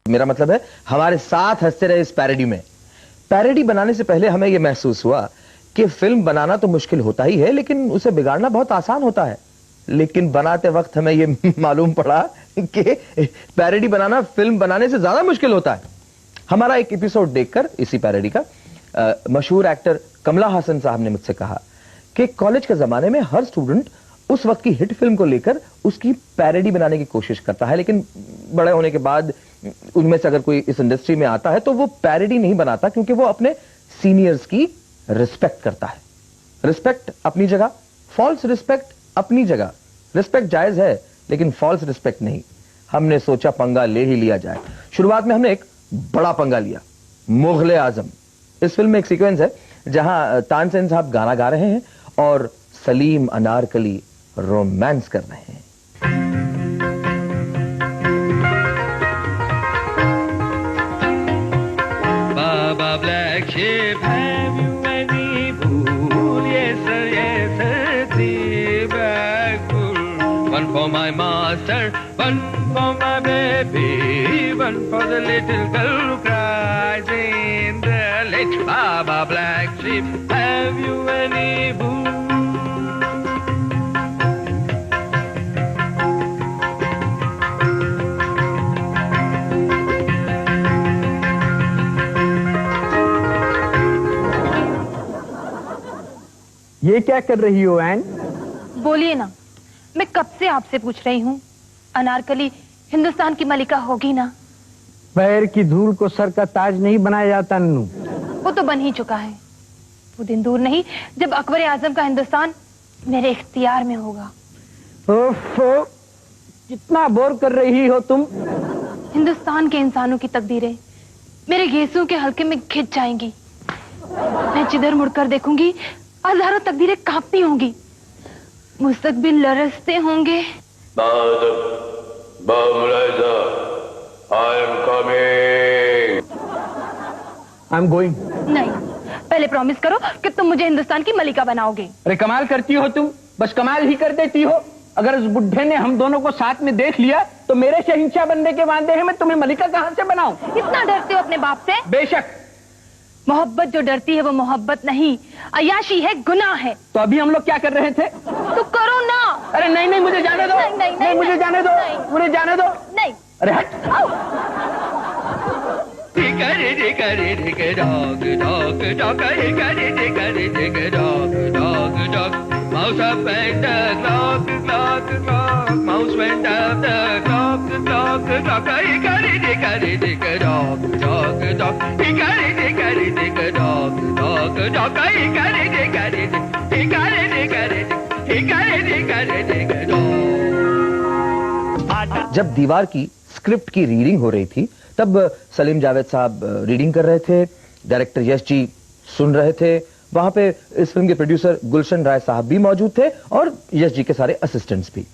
मेरा मतलब है हमारे साथ हंसते रहे इस पैरोडी में। पैरोडी बनाने से पहले हमें यह महसूस हुआ कि फिल्म बनाना तो मुश्किल होता ही है, लेकिन उसे बिगाड़ना बहुत आसान होता है। लेकिन बनाते वक्त हमें यह मालूम पड़ा कि पैरोडी बनाना फिल्म बनाने से ज्यादा मुश्किल होता है। हमारा एक एपिसोड देखकर इसी पैरोडी का मशहूर एक्टर कमला हासन साहब ने मुझसे कहा कि कॉलेज के जमाने में हर स्टूडेंट उस वक्त की हिट फिल्म को लेकर उसकी पैरोडी बनाने की कोशिश करता है, लेकिन बड़े होने के बाद उनमें से अगर कोई इस इंडस्ट्री में आता है तो वो पैरोडी नहीं बनाता, क्योंकि वो अपने सीनियर्स की रिस्पेक्ट करता है। रिस्पेक्ट अपनी जगह, फॉल्स रिस्पेक्ट अपनी जगह। रिस्पेक्ट जायज है लेकिन फॉल्स रिस्पेक्ट नहीं। हमने सोचा पंगा ले ही लिया जाए। शुरुआत में हमने एक बड़ा पंगा लिया, मुगले आजम। इस फिल्म में एक सीक्वेंस है जहां तानसेन साहब गाना गा रहे हैं और सलीम अनारकली रोमांस कर रहे हैं। Baa baa black sheep, have you any fool? Yes sir, yes sir, three black bull. One for my master, one for my baby, one for the little girl who cries in the lake. Baba black sheep, have you any fool? ये क्या कर रही हो N? बोलिए ना, मैं कब से आपसे पूछ रही हूँ, अनारकली हिंदुस्तान की मलिका होगी ना? पैर की धूल को सर का ताज नहीं बनाया जाता नन्नू। वो तो बन ही चुका है। वो दिन दूर नहीं जब अकबर आजम का हिंदुस्तान मेरे इख्तियार में होगा। ओफो, कितना बोर कर रही हो तुम। हिंदुस्तान के इंसानों की तकदीरें मेरे गेसों के हल्के में खिंच जाएंगी। मैं जिधर मुड़कर देखूंगी हजारों तकदीरें कांपती होंगी, मुस्तकबिल लरसते होंगे। I am going. नहीं, पहले प्रॉमिस करो कि तुम मुझे हिंदुस्तान की मलिका बनाओगे। अरे कमाल करती हो तुम, बस कमाल ही कर देती हो। अगर उस बुढ़े ने हम दोनों को साथ में देख लिया तो मेरे शहंशाह बनने के वादे हैं, मैं तुम्हें मलिका कहां से बनाऊं? इतना डरते हो अपने बाप से? बेशक। मोहब्बत जो डरती है वो मोहब्बत नहीं, अय्याशी है, गुनाह है। तो अभी हम लोग क्या कर रहे थे? तो करो ना। अरे नहीं नहीं, मुझे जाने दो। नहीं, मुझे जाने दो, मुझे जाने दो। नहीं। अरे हट। Mouse up and the clock, clock, clock. Mouse went up the clock, clock, clock. He carried dog, dog, dog. He carried dog, dog, dog. He carried dog. जब दीवार की स्क्रिप्ट की रीडिंग हो रही थी तब सलीम जावेद साहब रीडिंग कर रहे थे, डायरेक्टर यश जी सुन रहे थे। वहां पे इस फिल्म के प्रोड्यूसर गुलशन राय साहब भी मौजूद थे और यश जी के सारे असिस्टेंट्स भी।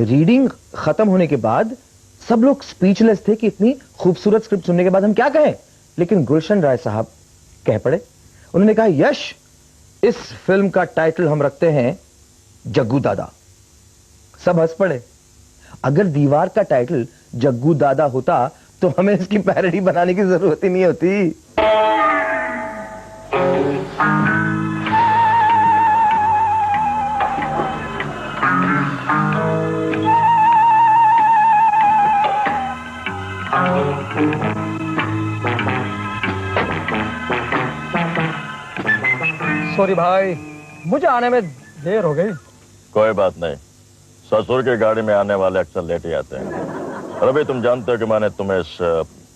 रीडिंग खत्म होने के बाद सब लोग स्पीचलेस थे कि इतनी खूबसूरत स्क्रिप्ट सुनने के बाद हम क्या कहें, लेकिन गुलशन राय साहब कह पड़े। उन्होंने कहा, यश, इस फिल्म का टाइटल हम रखते हैं जग्गू दादा। सब हंस पड़े। अगर दीवार का टाइटल जग्गू दादा होता तो हमें इसकी पैरोडी बनाने की जरूरत ही नहीं होती। सॉरी भाई, मुझे आने में देर हो गई। कोई बात नहीं, ससुर की गाड़ी में आने वाले अक्सर लेट ही आते हैं। रवि, तुम जानते हो कि मैंने तुम्हें इस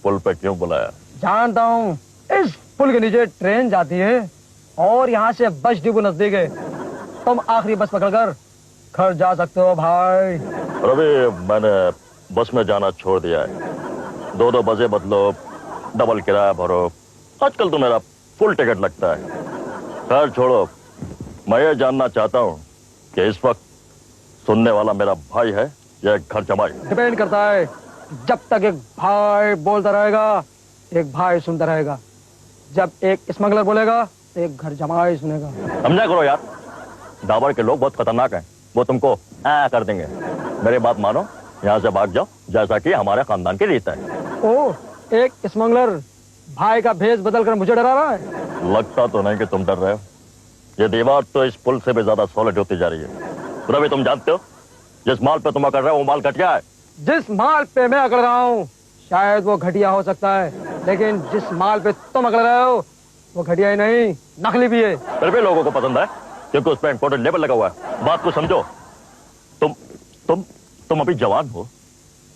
पुल पे क्यों बुलाया? जानता हूँ, इस पुल के नीचे ट्रेन जाती है और यहाँ से बस डिपो नजदीक है। तुम आखिरी बस पकड़कर घर जा सकते हो भाई। रवि, मैंने बस में जाना छोड़ दिया है। 2-2 बजे बदलो, डबल किराया भरो। आजकल तो मेरा फुल टिकट लगता है। खैर छोड़ो, मैं ये जानना चाहता हूँ कि इस वक्त सुनने वाला मेरा भाई है या एक घर जमाई? डिपेंड करता है। जब तक एक भाई बोलता रहेगा एक भाई सुनता रहेगा, जब एक स्मगलर बोलेगा तो एक घर जमाई सुनेगा। समझा करो यार, दावर के लोग बहुत खतरनाक हैं। वो तुमको कर देंगे। मेरी बात मानो यहाँ से भाग जाओ, जैसा कि हमारे खानदान की रीत है। ओ, एक स्मगलर भाई का भेष बदल कर मुझे डरा रहा है। लगता तो नहीं कि तुम डर रहे हो। ये दीवार तो इस पुल से भी ज्यादा सॉलिड होती जा रही है। रवि, तुम जानते हो जिस माल पे तुम अकड़ रहे हो वो माल घटिया है। जिस माल पे मैं अकड़ रहा हूँ शायद वो घटिया हो सकता है, लेकिन जिस माल पे तुम अकड़ रहे हो वो घटिया ही नहीं, नकली भी है। फिर भी लोगों को पसंद है क्योंकि उस पर इंपोर्टेंट लेबल लगा हुआ है। बात को समझो। तुम अभी जवान हो,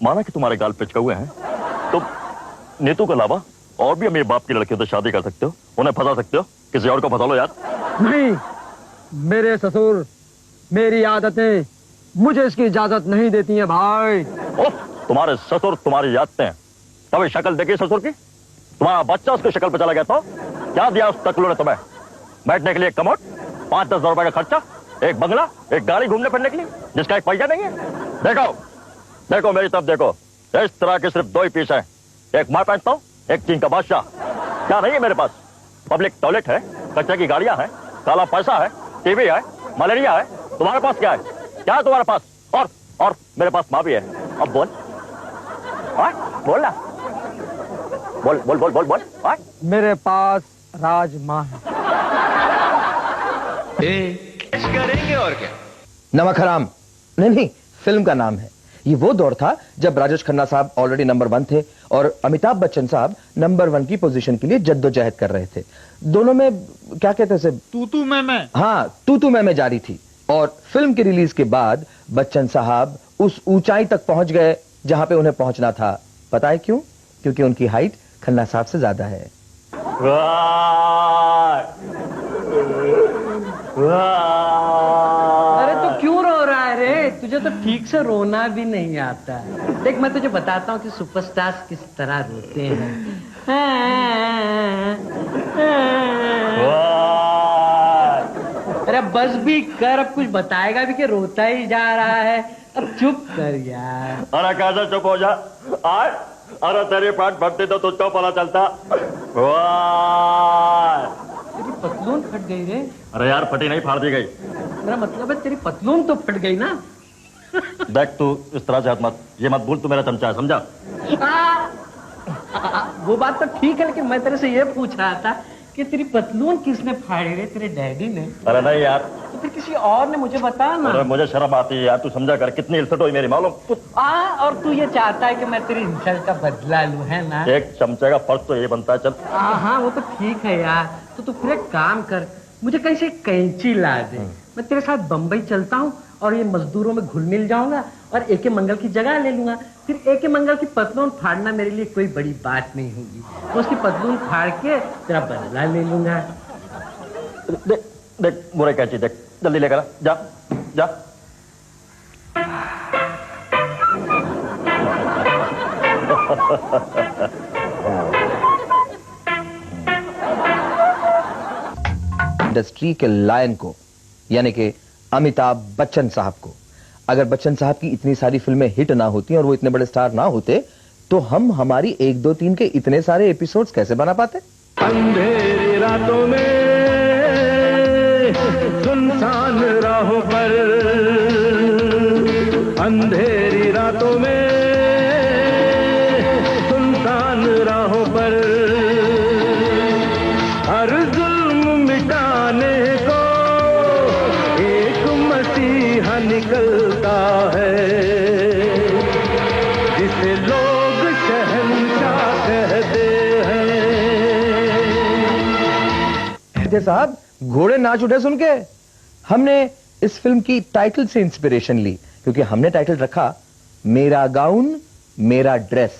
माना कि तुम्हारे गाल पिचके हुए हैं, तुम नीतू के अलावा और भी अमीर बाप की लड़कियों से शादी कर सकते हो, उन्हें फंसा सकते हो, किसी और को फंसा लो यार। नहीं, मेरे ससुर, मेरी आदतें मुझे इसकी इजाजत नहीं देती हैं भाई। उफ, तुम्हारे ससुर तुम्हारी आदतें। कभी शक्ल देखी ससुर की? तुम्हारा बच्चा उसकी शक्ल पे चला गया तो क्या दिया उस टकलू ने तुम्हें? बैठने के लिए एक कमोड, 5-10 हजार रुपए का खर्चा, एक बंगला, एक गाड़ी घूमने फिरने के लिए जिसका एक पैसा नहीं है। देखो मेरी तरफ देखो, इस तरह के सिर्फ 2 ही पीस हैं। एक मैं पहनता हूँ, एक चीन का बादशाह। क्या नहीं है मेरे पास? पब्लिक टॉयलेट है, कचरे की गाड़ियां हैं, काला पैसा है, टीवी है, मलेरिया है। तुम्हारे पास क्या है? क्या है तुम्हारे पास? और मेरे पास माँ भी है। अब बोल बोल ना, बोल। मेरे पास राज माँ है। करेंगे और क्या? नमक हराम नहीं, फिल्म का नाम है। ये वो दौर था जब राजेश खन्ना साहब ऑलरेडी नंबर 1 थे और अमिताभ बच्चन साहब नंबर 1 की पोजीशन के लिए जद्दोजहद कर रहे थे। दोनों में क्या कहते हैं, तू मैं हाँ, तू मैं जारी थी। और फिल्म की रिलीज के बाद बच्चन साहब उस ऊंचाई तक पहुंच गए जहां पे उन्हें पहुंचना था। पता है क्यों? क्योंकि उनकी हाइट खन्ना साहब से ज्यादा है। अरे तो क्यों रो रहा है रे? तुझे तो ठीक से रोना भी नहीं आता। देख, मैं तुझे बताता हूँ कि सुपरस्टार्स किस तरह रोते हैं। अरे बस भी कर, अब कुछ बताएगा भी कि रोता ही जा रहा है। अब चुप कर यार। अरे कैसे चुप हो जा? अरे तेरी पेट फटती तो तुझको पता चलता। तेरी पतलून फट गई रे। अरे यार, फटी नहीं, फाड़ दी गई। मेरा मतलब है तेरी पतलून तो फट गई ना। देख, तू इस तरह से हाथ मत, ये मत भूल तू मेरा चमचा है, समझा? वो बात तो ठीक है, लेकिन मैं तेरे से ये पूछ रहा था कि तेरी पतलून किसने फाड़ी रे? तेरे डैडी ने? अरे नहीं यार। तो फिर किसी और ने? मुझे बता ना। अरे मुझे शर्म आती है यार, तू समझा कर, कितनी इंसल्ट हुई मेरी मालूम। और तू ये चाहता है कि मैं तेरी इंसल्ट का बदला लूं, है ना? एक चमचे का फर्क तो ये बनता है। चल। हाँ, वो तो ठीक है यार। तो तू फिर एक काम कर, मुझे कहीं से कैंची ला दे। मैं तेरे साथ बंबई चलता हूँ और ये मजदूरों में घुल मिल जाऊंगा और एके मंगल की जगह ले लूंगा। फिर एके मंगल की पतलून फाड़ना मेरे लिए कोई बड़ी बात नहीं होगी। तो उसकी पतलून फाड़ के तेरा बदला ले लूंगा। देख बुरे कैची, देख जल्दी लेकर आ, जा। इंडस्ट्री के लायन को, यानी कि अमिताभ बच्चन साहब को, अगर बच्चन साहब की इतनी सारी फिल्में हिट ना होती और वो इतने बड़े स्टार ना होते तो हम हमारी 1, 2, 3 के इतने सारे एपिसोड्स कैसे बना पाते? अंधेरी रातों में सुनसान राहों पर, अंधेरी रातों में सुनसान राहों पर, हर जुल्म मिटाने को एक मसीहा निकलता है, जिसे लोग शहंशाह कहते हैं। साहब, घोड़े नाच उठे सुन के। हमने इस फिल्म की टाइटल से इंस्पिरेशन ली, क्योंकि हमने टाइटल रखा मेरा गाउन मेरा ड्रेस।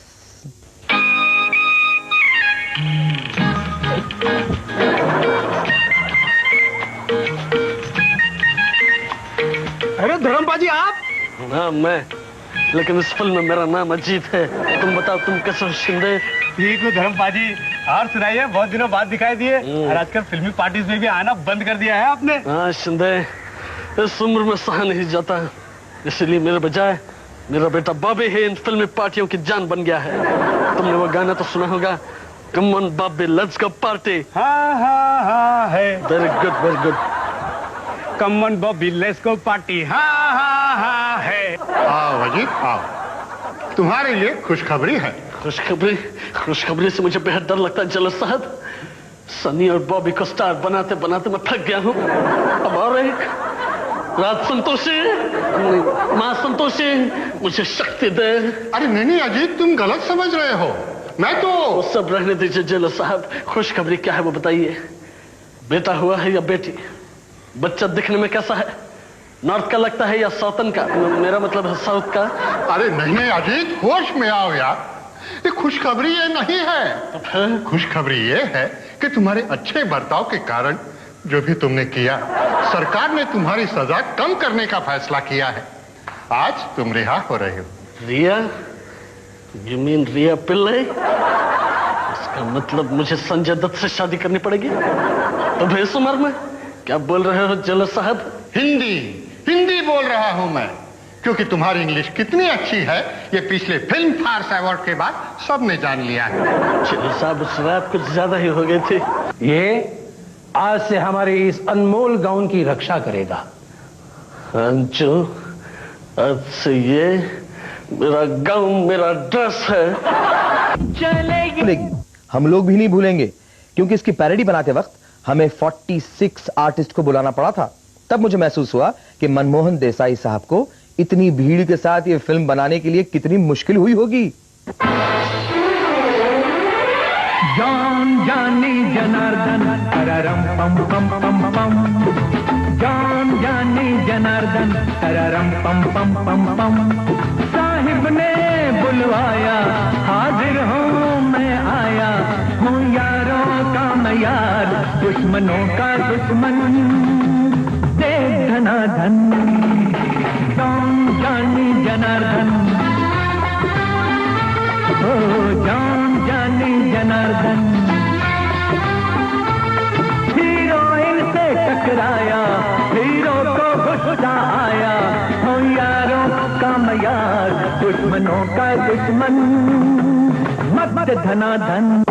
अरे धर्मपाजी आप? हाँ मैं, लेकिन इस फिल्म में मेरा नाम अजीत है। तुम बताओ, तुम कैसे हो शिंदे? ठीक हो धर्मपाजी। और सुनाइए, बहुत दिनों बाद दिखाई दिए और आजकल फिल्मी पार्टीज में भी आना बंद कर दिया है आपने। हाँ शिंदे, इस उम्र में सहा नहीं जाता, इसलिए मेरे बजाय मेरा बेटा बॉबी है इन फिल्मी पार्टियों की जान बन गया है। तुमने वो गाना तो सुना होगा, come on Bobby let's go party. हाँ है। Very good very good. Come on Bobby let's go party. हाँ है। आओ अजीत आओ। तुम्हारे लिए खुशखबरी है। खुशखबरी से मुझे बेहद डर लगता है जलस साहब। सनी और बॉबी को स्टार बनाते बनाते मैं थक गया हूँ। अब और एक राज संतोषी, माँ संतोषी, मुझे शक्ति दे। अरे नहीं अजीत, तुम गलत समझ रहे हो। मैं तो वो सब रहने दीजिए जलस साहब। खुशखबरी क्या है वो बताइए। बेटा हुआ है या बेटी? बच्चा दिखने में कैसा है? नॉर्थ का लगता है या साउथन का? मेरा मतलब है साउथ का। अरे नहीं अजीत, होश में आओ यार। ये खुशखबरी ये नहीं है। खुशखबरी ये है कि तुम्हारे अच्छे बर्ताव के कारण जो भी तुमने किया, सरकार ने तुम्हारी सजा कम करने का फैसला किया है। आज तुम रिहा हो रहे हो। रिया? यू मीन रिया पिल्ले? इसका मतलब मुझे संजय दत्त से शादी करनी पड़ेगी? तो इस उम्र में क्या बोल रहे हो जलस साहब? हिंदी बोल रहा हूं मैं, क्योंकि तुम्हारी इंग्लिश कितनी अच्छी है ये पिछले फिल्म फार्स अवार्ड के बाद सबने जान लिया है। जलस साहब उस रात कुछ ज्यादा ही हो गई थी। ये आज से हमारे इस अनमोल गाउन की रक्षा करेगा। अंजू, आज से ये मेरा गाउन, मेरा ड्रेस है। भूलेगी, हम लोग भी नहीं भूलेंगे, क्योंकि इसकी पैरोडी बनाते वक्त हमें 46 आर्टिस्ट को बुलाना पड़ा था। तब मुझे महसूस हुआ कि मनमोहन देसाई साहब को इतनी भीड़ के साथ ये फिल्म बनाने के लिए कितनी मुश्किल हुई होगी। जान जानी जनार्दन तररम पम पम पम पम, जान जानी जनार्दन तररम पम पम पम पम। साहिब ने बुलवाया, हाजिर हूँ मैं आया, हूँ यारों का मैं यार, दुश्मनों का दुश्मन, दे धनाधन। जान जानी जनार्दन, ओ जान जानी जनार्दन। हीरोइन से टकराया, हीरो को गुस्सा आया, हो यारों का मैं यार, दुश्मनों का दुश्मन, मत धनाधन।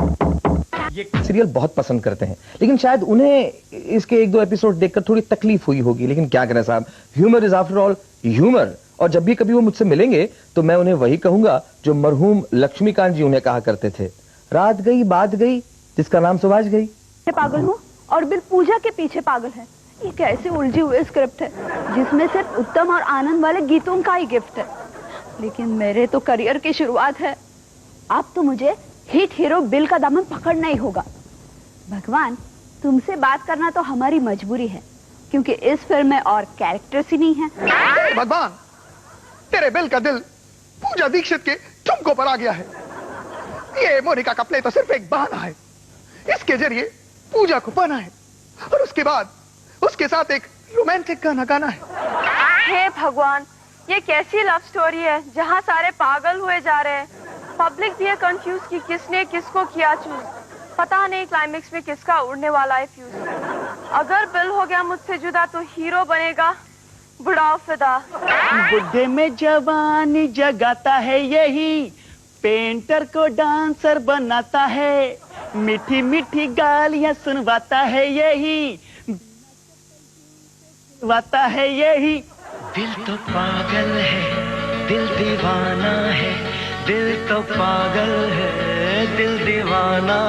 ये सीरियल बहुत पसंद करते हैं, लेकिन शायद उन्हें इसके 1-2 एपिसोड देखकर थोड़ी तकलीफ हुई होगी। लेकिन क्या करें साहब, humour is after all humour. और जब भी कभी वो मुझसे मिलेंगे तो मैं उन्हें वही कहूंगा जो मरहूम लक्ष्मीकांत जी उन्हें कहा करते थे, रात गई बात गई जिसका नाम सुभाष गई। पागल हूँ और बिल पूजा के पीछे पागल है। ये कैसे उलझी हुई स्क्रिप्ट है जिसमें सिर्फ उत्तम और आनंद वाले गीतों का ही गिफ्ट है। लेकिन मेरे तो करियर की शुरुआत है। अब तो मुझे हिट हीरो बिल का दामन पकड़ना ही होगा। भगवान, तुमसे बात करना तो हमारी मजबूरी है, क्योंकि इस फिल्म में और कैरेक्टर्स ही नहीं है। भगवान, तेरे बिल का दिल पूजा दीक्षित के ठुमकों पर आ गया है। ये मोनिका का प्ले तो सिर्फ एक बहाना है। इसके जरिए पूजा को पाना है और उसके बाद उसके साथ एक रोमांटिक गाना गाना है। हे भगवान, ये कैसी लव स्टोरी है जहाँ सारे पागल हुए जा रहे हैं। पब्लिक भी है कंफ्यूज कि किसने किसको किया चूज। पता नहीं क्लाइमेक्स में किसका उड़ने वाला है फ्यूज। अगर बिल हो गया मुझसे जुदा तो हीरो बनेगा बुढ़ाओ फिदा। बुढ़े में जवानी जगाता है यही, पेंटर को डांसर बनाता है, मीठी मीठी गालियां सुनवाता है यही, वाता है यही। दिल तो पागल है, दिल दीवाना है, दिल तो पागल है, दिल दीवाना